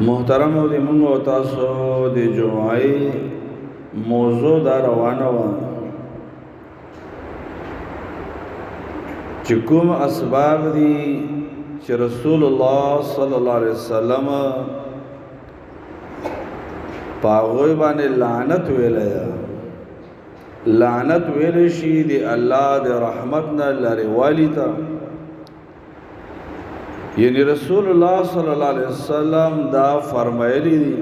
محترم او د موږ او تاسو د جمعې موضوع دا روانه و چې کوم اسباب دي چې رسول الله صلی الله علیه وسلم پاغوی باندې لعنت ویلې لعنت ویل شي دی الله د رحمت نه لری والتا یعنی رسول الله صلی الله علیه وسلم دا فرمایلی دي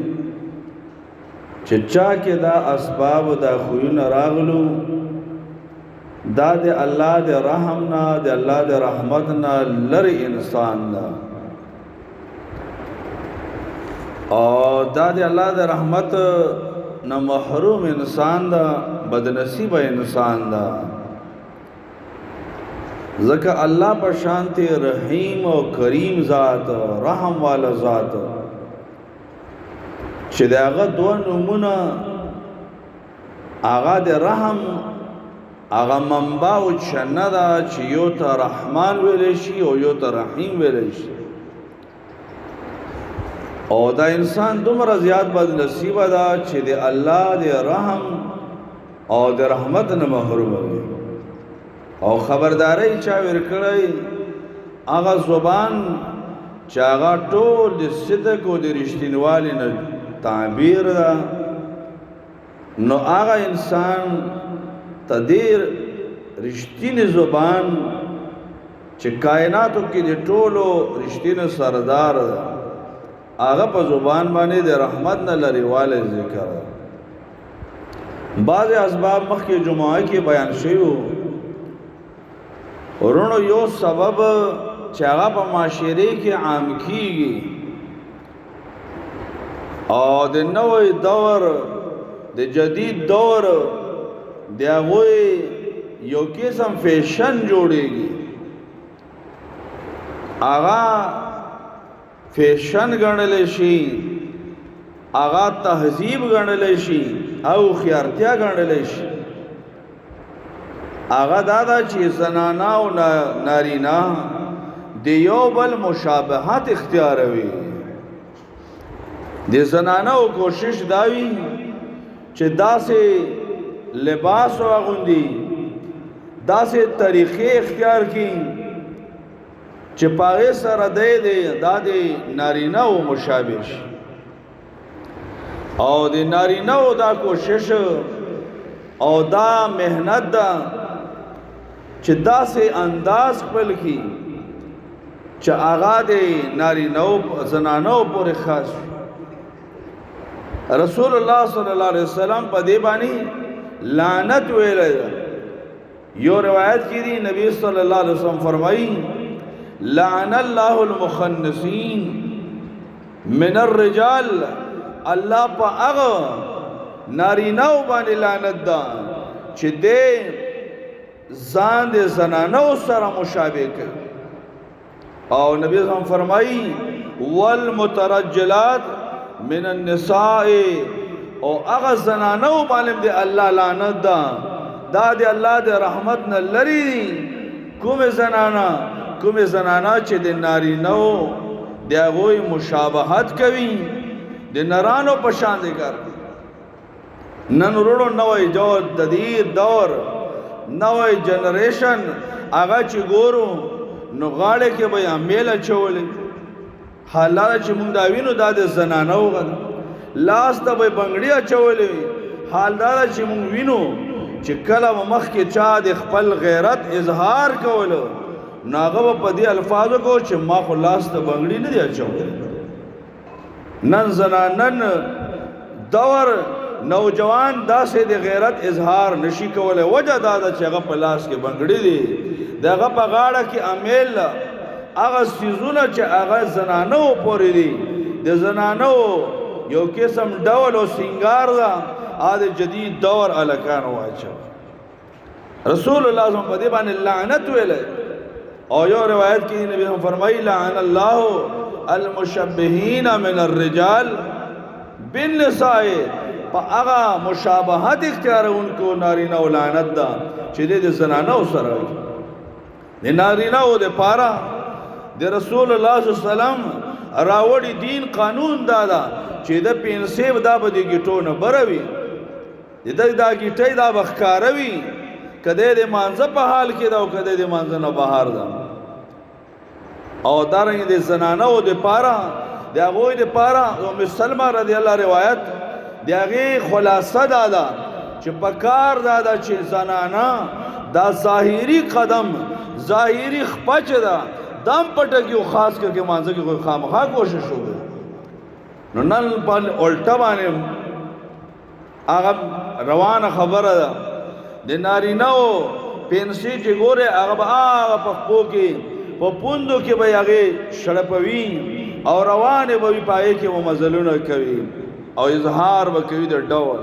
چې چا کې دا اسباب دا خوونه راغلو دا د الله د رحم نه د الله د رحمت نه لری انسان نه او دا د الله د رحمت نه محروم انسان دا بدنصیب انسان دا ځکه الله په شانتی رحیم او کریم ذات رحم والا ذات چې داغه دوه نمونه هغه د رحم هغه منبع او چنه دا چې یو ته رحمان ویل شي او یو ته رحیم ویل شي او دا انسان دومره زیات بد نصیب ده چې د الله د رحم او د رحمت نه محروم وي او خبرداري چا ورکړی هغه زبان چې هغه ټول د صدق او د رښتینوالي نه تعبیر ده نو هغه انسان تدیر رښتینی زبان چې کائناتو کې د ټولو رښتینی سردار ده هغه په زبان باندې د رحمت نه لريواله ذکر بعض اسباب مخکې جمعه کې بیان شوی ورونو یو سبب چې هغه په معاشره کې عام کیږي او د نوې دور د جدید دور د هغه یو قسم فیشن جوړیږي هغه فیشن ګڼل شي هغه تهذیب ګڼل شي او خیارتیا ګڼل شي هغه دادا چې زنانا او نارینا د یو بل مشابهت اختیاروي د زنانا او کوشش داوي چې داسې لباس واغوندي داسې طریقې اختیار کړي چې پاره سره د نارینه او مشابه شي او د نارینه او دا کوشش او دا مهنت دا چې داسې انداز خپل کی چې هغه د نارینه او زنانو پورې خاص رسول الله صلی الله علیه وسلم په دې باندې لعنت ویل یو روایت کې دی نبی صلی الله علیه وسلم فرمایي لعن الله المخنثين من الرجال الله په هغه نارینه باندې لعنت ده چې دې ځان د زنانو سره مشابه کوي او نبی هم فرمایي والمترجلات من النساء او هغه زنانو باندې د الله لعنت ده دا د الله د رحمت نه لري کوم زنانا چې د نارینو د هغه مشابهت کوي د نرانو په شان دي کار نن ورونو نوې جدید دور نوې جنریشن هغه چې ګورو نو غاړه کې به امیل چولې حالات چې مونږ دا وینو دا د زنانو غل لاس ته به بنگړی چولې حالات چې مونږ وینو چې کله مخ کې چا د خپل غیرت اظهار کولو ناغه په دې الفاظو کو چې ما خو لاس ته بنگړی نه دی چولې نن زنانن دور نوجوان داسې د غیرت اظهار نشي کولای وجه دا چې هغه په لاس کې بنگړی دی دغه په غاړه کې امیل هغه سيزونه چې هغه زنانو پورې دي د زنانو یو قسم ډول او سنگار دا د جدید دور الکان واچو رسول الله صلی الله علیه وسلم په دې باندې لعنت ویل او یو روایت کې نبی هم فرمایي لعن الله المشبهین من الرجال بالنساء هغه مشابهت اختیارونکو نارینه او لعنت ده چې د زنانو سره د نارینه او د پارا د رسول الله صلی الله علیه وسلم راوړي دین قانون دادا چې د پنسیب دا به د گیټو نه بروي دا گیټي دا بخکاروي کده د مانزه په حال کې دا او کده د مانزه نه بهر دا او دارنګ د زنانه او د پارا د هغه د پارا ام سلمہ رضی الله روایت دغه خلاصه دادا چې پکار دادا چې زنانه دا ظاهری قدم ظاهری خپچ دا دم پټکیو خاص کر کے مانزه کې خامخا کوشش وکړي نو نن په الټا باندې هغه روانه خبره ده د نارینهو پنسي چې ګوره هغه په خپو کې په پوندو کې به هغه شړپوي او روانه به پای کې و مزلونه کوي او اظهار به کوي د ډول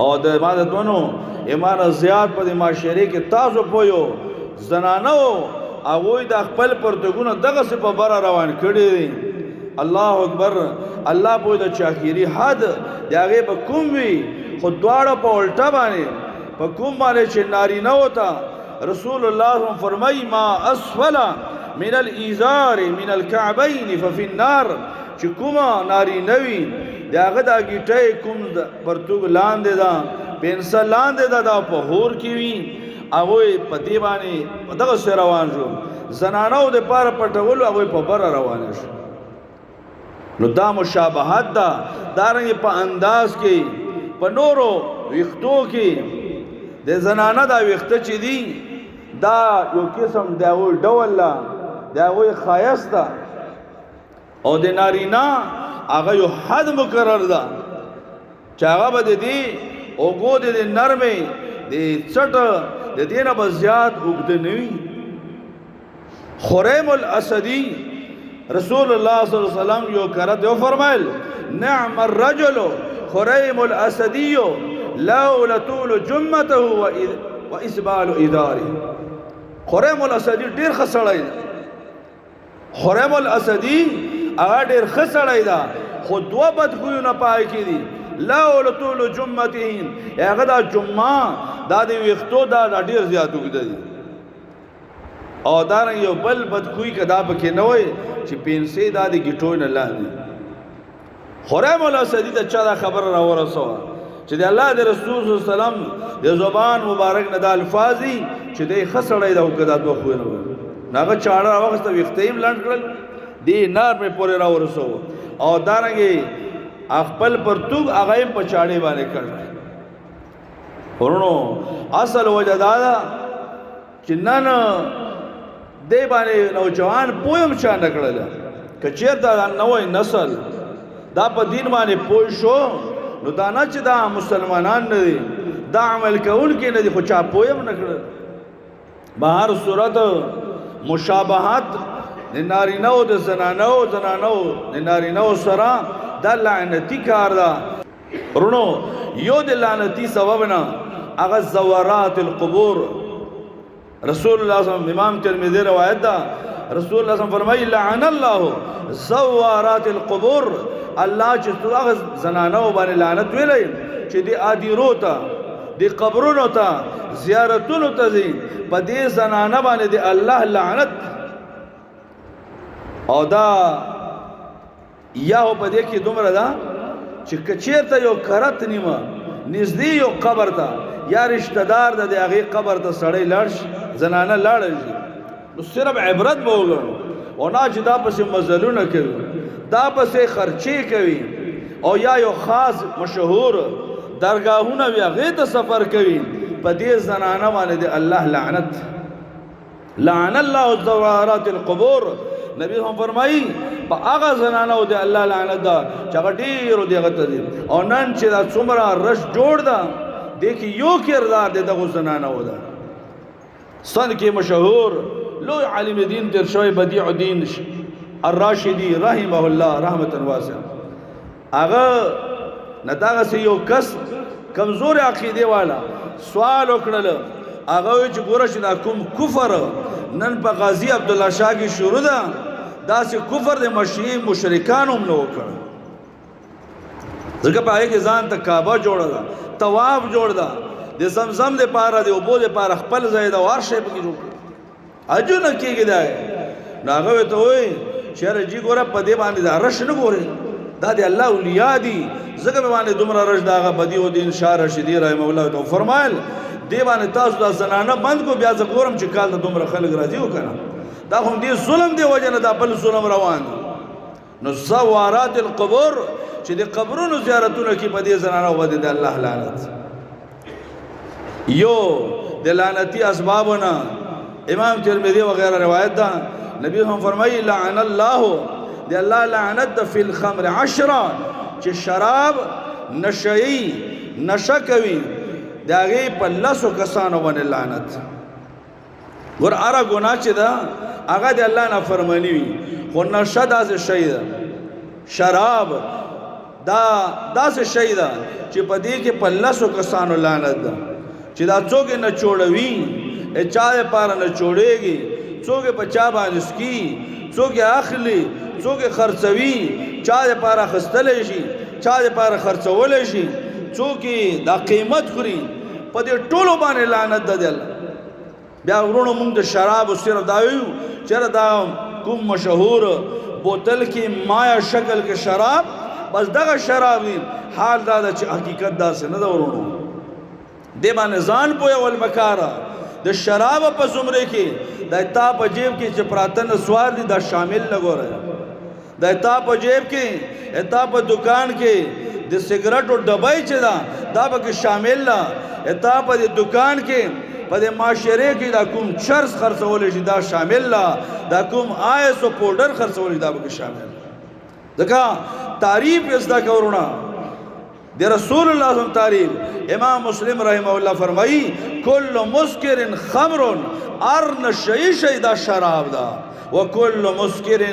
او د ماده دونو ایمان زیات په معاشره کې تاسو پویو زنانو هغه د خپل پرتګونو دغه څه په بار روان کړي الله اکبر الله په د چاکيري حد دغه په کوم وی خو دواړه په الټا باندې په کوم باندې چې ناری نه وتا رسول الله فرمای ما اسفل من الازار من الكعبين ففي النار چې کومه ناری نوي داغه دا گیټي کوم پرتګ لاندې دا پنسل لاندې دا په هور کې وی هغه په دی باندې دغه سره روان شو زنانو د پاره پټول هغه په بر روان شو نو دا مشابهت دا دارنګ په انداز کې په نورو وختو کې د زنانه دا وخت چې دی دا یو قسم دا و ډول لا دا و خایس دا او د نارینا هغه یو حد مقرر دا چې هغه به دی او ګود د نرمه د چټ د دینه بزیات وګد نوي خریم الاسدی رسول الله صلی الله علیه وسلم یو کرت یو فرمایل نعم الرجل خریم الاسدی لولا طول جمته واسبال اداره خریم الاسدی ډیر خسړای خریم الاسدی هغه ډیر خسړای دا خو دوه بدخوونه پای کی دي لولا طول جمته هغه دا جمعه دا دی وختو دا ډیر زیات وګدي او دارنګ یو بل بدخوی کدا پکې نه وای چې پینسي دا د گیټو نه لاندې خریم الاسدی ته چا دا خبر را ورسو چې د الله د رسول صلی الله علیه وسلم د زبان مبارک نه د الفاظي چې د خسړې دا وکړه دوه خو نه هغه چاړه وخت وختیم لاند کړل دی نار په پورې را ورسو او دارنګ خپل پرتوګ هغه په چاړې باندې کړ ورونو اصل وجدادا چې نن دی باندې نوجوان پویم چا نکړل کچیر دا نوې نسل دا په دین باندې پوه شو نو دا نه چې دا مسلمانان نه دي دا عمل کول کې نه دي خو چا پویم نکړل بهر صورت مشابهت د نارینه او د زنانو د نارینه سره دا لعنتی کار دا ورونو یو د لعنتی سبب نه هغه زوارات القبور رسول الله صلی الله علیه وسلم امام ترمذی روایت دا رسول الله صلی الله علیه وسلم فرمایي لعن الله زوارات القبور الله چې هغه زنانو باندې لعنت ویلې چې دی ادیرو ته دی قبرونو ته زیارتونو ته ځي په دې زنانه باندې دی الله لعنت او دا یا په دې کې دومره دا چې کچېرته یو کرت نیمه نږدې یو قبر ته یا رشتہ دار د هغه قبر ته سړی لاړ زنانه لاړ نو صرف عبرت به وګورو او نه چې دا پسې مزلونه کوي دا پسې خرچې کوي او یا یو خاص مشهور درگاهونه وی هغه ته سفر کوي په دې زنانه باندې الله لعنت لعن الله الزوارات القبور نبی هم فرمایي په هغه زنانه او د الله لعنت دا چې ډیرو دغه ته او نن چې دا څومره رش جوړ دا دیکھ یو کردار دے دغه زنانه ودا سند کې مشهور لو عالم دین تر شوی بدیع الدین الراشدی رحمه الله رحمتا واسعه هغه نداغه سه یو کس کمزور عقیده والا سوال وکړل هغه چې ګوره چې دا کوم کفر نن په غازی عبد الله شاه کې شروع ده دا سه کفر د مشرکان هم نو وکړ ځکه په هغه کې ځان ته کعبه جوړه طواف جوړ دا د زمزم د پاره د اوبو د پاره خپل ځای د وارشه په کې جوړ اجو نه کېږي دا ناغه ته وای چیرې جی ګوره په دې باندې دا رش نه ګوري دا دی الله اولیاء دي زګه باندې دومره رش داغه بدی او دین شاه رشیدی رحم الله تو فرمایل دی باندې تاسو دا زنانه بند کو بیا ز ګورم چې کال ته دومره خلک راځي وکنه دا هم دې ظلم دی وجنه دا بل ظلم روان نو زوارات القبور چې د قبرونو زیارتونه کې په دې زنانه وبد د الله لعنت یو د لعنتی اسبابونه امام ترمذی وغیرہ روایت ده نبی هم فرمایي لعن الله دی الله لعنت فی الخمر 10 چې شراب نشئی نشه کوي داغه په لاسو کسانو باندې لعنت ور اره ګناه چې دا هغه د الله نه فرمانی وي خو نشه داسې شی ده شراب داسې شی ده چې په دې کې په لاسو کسانو لعنت ده چې دا څوک نه چوړوي چا لپاره نه چوړېږي څوک په چا باندې سکی څوک اخلي څوک خرڅوي چا لپاره خستلې شي چا لپاره خرڅولې شي څوک دا قیمت خوري په دې ټولو باندې لعنت ده دل بیا ورونو موږ د شراب صرف دا ویو چې دا کوم مشهور بوتل کې مایا شکل کې شراب بس دغه شراب حال دا چې حقیقت دا څه نه دا ورونو دې باندې ځان پوهه ول مکاره د شراب په زمره کې د تا په جیب کې چې پراتن سوار دي دا شامل لګوره د تا په جیب کې تا په دکان کې د سیګریټو ډبای چې دا به شامل لا تا په دکان کې په د معاشره کې دا کوم چرس خرڅول شي دا شامل لا دا کوم آیس او پاوډر خرڅول دا به شامل ځکه تعریف از دا کورونه د رسول الله صلی الله علیه وسلم تعریف امام مسلم رحمه الله فرمایي کل مسکر خمر ارن شی دا شراب دا وکل مسکر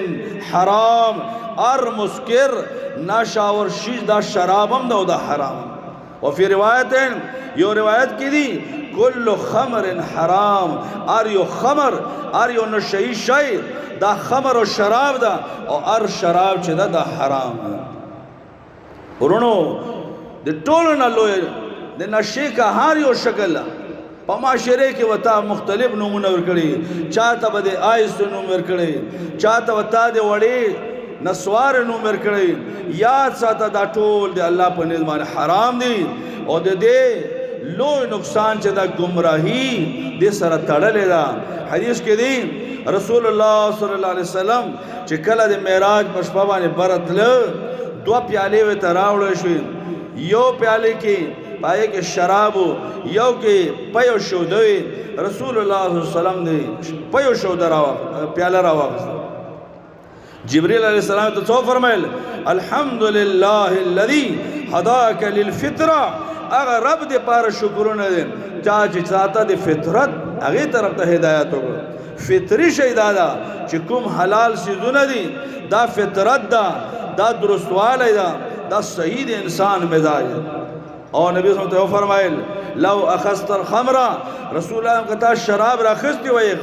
حرام مسکر ناشاور شی دا شرابم دا حرام وفي روایت یو روایت کی دی کل خمر حرام یو خمر یو نشئی شی دا خمر و شراب دا او شراب چې دا حرام ورونو د ټولو نه لوی د نشې کا هر یو شکل په معاشره کې وتا مختلف نمونه ورکړي چاته به د آیس نوم ورکړي چاته وتا د وړي نسوار نوم ورکړي یاد ساته دا ټول د الله په نظام باندې حرام دي او د دې لوی نقصان چې دا گمراهي د سره تړلې ده حدیث کې دی رسول الله صلی الله علیه وسلم چې کله د معراج په شپه باندې برتله 2 پیالې و تراوړل شي یو پیاله کې پای کې شراب یو کې پيو شودوي رسول الله صلی الله علیه وسلم دی پيو شود راو پیاله راو جبريل علیہ السلام ته څو فرمایل الحمدلله الذي هداك للفطره اگر رب دې پاره شکرونه دي چا چې چاته د فطرت هغه طرف ته هدایت وکړه فطری شی دا چې کوم حلال سيزونه دي دا فطرت دا درستواله دا صحیح د انسان مزاج او نبی صلی الله علیه وسلم فرمایل لو اخذت الخمر رسول الله کتا شراب راخستی وای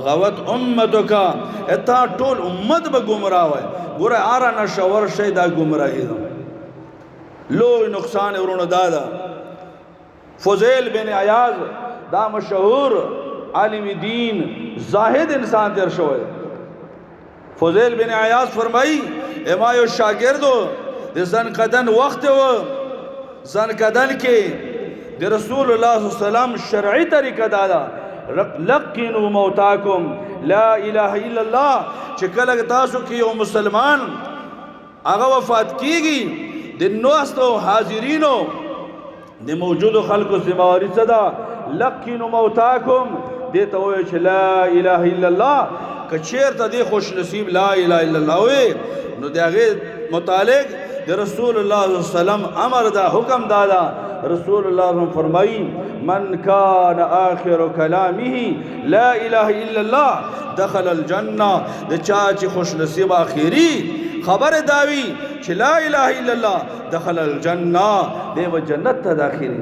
غوت امتک اتا ټول امت به گمراه وای ګوره اره نشور شي دا گمراهی ده لوی نقصان ورونو دادا فضیل بن عیاض دا مشهور عالم دین زاهد انسان تیر شوی فضیل بن عیاض فرمائی اما یو شاگردو د زنکدن وخت و زنکدن کې د رسول الله صلی الله علیه وسلم شرعي طریقه دادا لقنوا موتاکم لا اله الا الله چې کله تاسو کې یو مسلمان هغه وفات کیږي د نوستو حاضرینو د موجودو خلکو ذمہواری صدا لقنوا موتاکم دته وای چې لا اله الا الله کچیر ته دی خوش نصیب لا اله الا الله وي نو دغه متعلق د رسول الله صلی الله علیه وسلم امر دا حکم دادا رسول الله فرمایي من كان آخر كلامه لا اله الا الله دخل الجنه د چا چې خوش نصیب اخیری خبر داوی چې لا اله الا الله دخل الجنه دیو جنت ته داخلي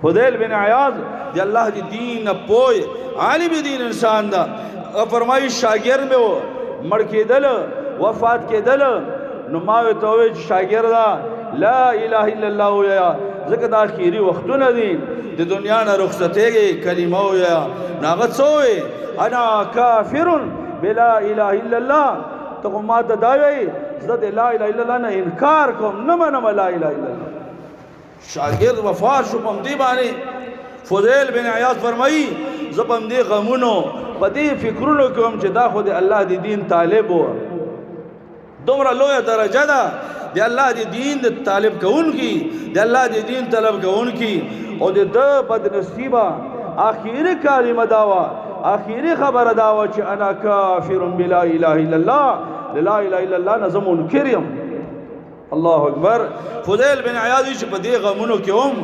فضیل بن عیاض دی الله دی دین پوی عالم دین انسان دا فرمایي شاګرد مې مړ کېدل وفات کېدل نو ما ته وې شاګرد لا اله الا الله ویا زکه دا اخیری وختونه دي د دنیا نه رخصتېږي کلمه ویا ناغه څوې انا کافر بلا اله الا الله ته ما ته دا وی زه د لا اله الا الله نه انکار کوم نه منم لا اله الا الله. شاگرد وفات شو پم دی باندې فضیل بن عیاض فرمایي زه پم دی غمونو په دې فکرونو کوم چې دا خو د الله د دین طالب و دومره لویه درجه ده د الله د دین د طالب کوونکی د الله د دین طلب کوونکی او د بد نصیبه آخری کلمه داوا آخری خبر داوا چې انا کافر بلا اله الا الله لا اله الا الله نظم منکرم. الله اکبر. فضیل بن عیاض چې په دې غمونو کې هم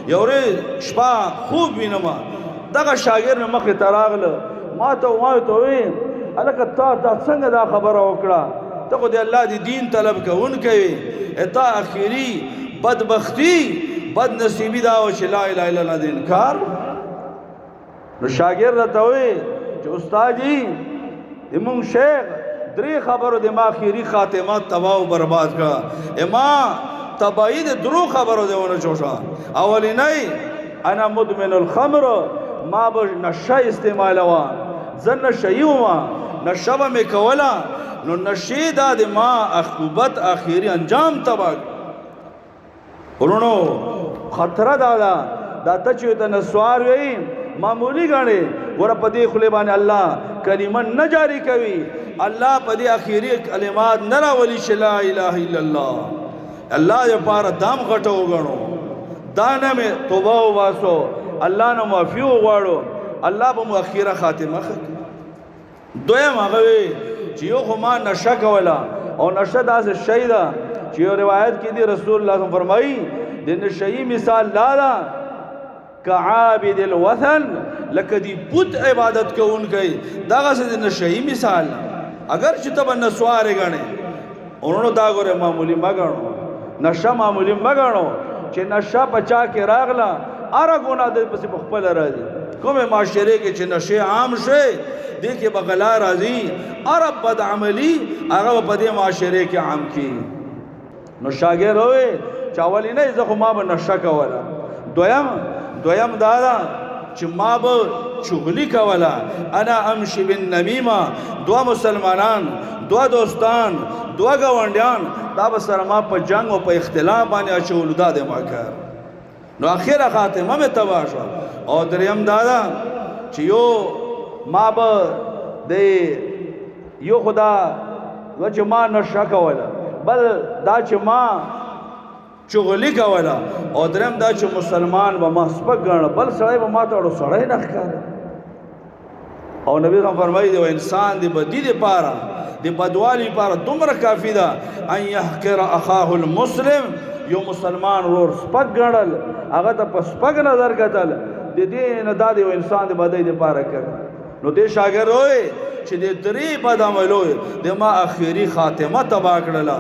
یو ورځ شپه خوب وینم دغه شاګرد مخې ته راغله ما ته وایي هلکه تا دا څنګه دا خبره وکړه ته خو د الله د دین طلب کوونکی وې تا اخري بدبختي بد نصیبي دا و چې لا اله الا الله د انکار. نو شاګرد راته وایي چې استاد جي زموږ شیخ درې خبرو د ما اخري خاتمه تباہ و برباد کړه اما تباہی د درو خبرو دیونه چوشا. اولینی انا مدمن الخمر ما به نشه استعمالوا زه نشهی وم نشه به مې کوله نو نشې دا د ما عقوبت اخري انجام تباہ ورونو خطره دا دا ته چې ته نسوار وی معمولی غاڼې ور په دې خله باندې الله کلمه نه جاری کوي الله په دې اخیری کلمات نه راولي چې لا اله الا الله الله یې پاره دام غټو غنو دانه مې توبه واسو الله نه معافي وغواړو الله به مو اخیره خاتمه دویم هغه چې یو خو ما نشه کوله او نشه داسې شی ده چې یو روایت کې دی رسول الله فرمایي د نشهی مثال لاله كعابد الوثن لکه دی بت عبادت کوونکی دغه څه د نشهی مثال اگر چې ته نسوارې غاڼې اونو دا ګوره معمولی مګاڼو نشه معمولی مګاڼو چې نشه پچا کې راغله اره ګونه د پسې خپل راځي کومه معاشره کې چې نشه عام شي دې کې بغلا راځي عرب بد عملی هغه په دې معاشره کې عام کی. نو شاګر وې چاولی نه زه خو ما به نشه کوله دویم دا چې ما به چغلی کوله انا امشي بالنمیمه دو مسلمانان دو دوستان دو ګاونډیان دا به سره ما په جنگ او په اختلاف باندې اچولو دا د ما کار. نو اخره خاتمه مې تباه شوه. او دریم دا چې یو ما به د یو خدا چې ما نشه کوله بل دا چې ما چغلی کوله او دریم دا چې مسلمان به ما سپک ګڼه بل سړی به ما ته اړو سړی نه ښکاره. او نبی هم فرمایي دی انسان د بدي دپاره د بدوالي لپاره دومره کافي ده ان یحقر اخاه المسلم یو مسلمان ورور سپک ګڼل هغه ته په سپک نظر کتل د دې نه دا د یو انسان د بدۍ دپاره کوي. نو دې شاګرد وایي چې د درې بد عملو د ما اخري خاتمه تباه کړله.